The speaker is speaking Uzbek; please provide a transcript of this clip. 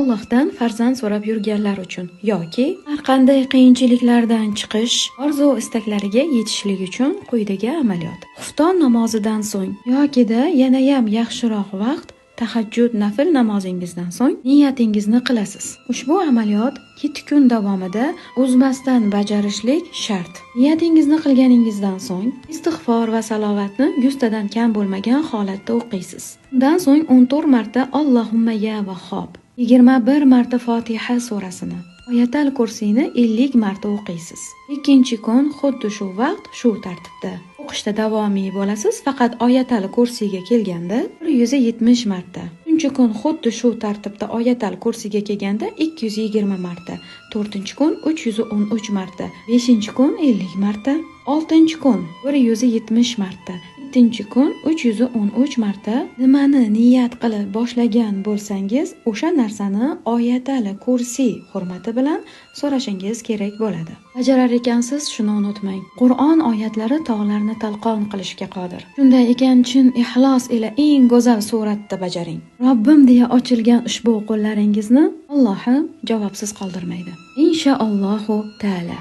Allohdan farzand so'rab yurganlar uchun yoki har qanday qiyinchiliklardan chiqish, orzu-istaklariga yetishlik uchun quyidagi amaliyot. Xufton namozidan so'ng yokida yanayam yaxshiroq vaqt tahajjud nafl namozingizdan so'ng niyatingizni qilasiz. Ushbu amaliyot 7 kun davomida uzmasdan bajarishlik shart. Niyatingizni qilganingizdan so'ng istig'for va salovatni 100 tadan kam bo'lmagan holatda o'qiysiz. Undan so'ng 14 marta Allohumma ya Vahhob, 21 marta Fotiha surasini, Oyatal Kursiyni 50 marta o'qiysiz. Ikkinchi kun xuddi shu vaqt, shu tartibda o'qishda davomiy bo'lasiz, faqat Oyatal Kursiyga kelganda 170 marta. Uchinchi kun xuddi shu tartibda Oyatal Kursiyga kelganda 220 marta. To'rtinchi kun 313 marta. Beshinchi kun 50 marta. Oltinchi kun 170 marta. Yettinchi kun 313 marta. Nimani niyat qilib boshlagan bo'lsangiz, o'sha narsani Oyatal Kursiy hurmati bilan so'rashingiz kerak bo'ladi. Bajarar ekansiz, shuni unutmang. Qur'on oyatlari tog'larni talqon qilishga qodir. Shunday ekan, chin ixlos ila eng go'zal suratda bajaring. Robbim deya ochilgan ushbu qo'llaringizni Alloh javobsiz qoldirmaydi. Inshaallohu taala.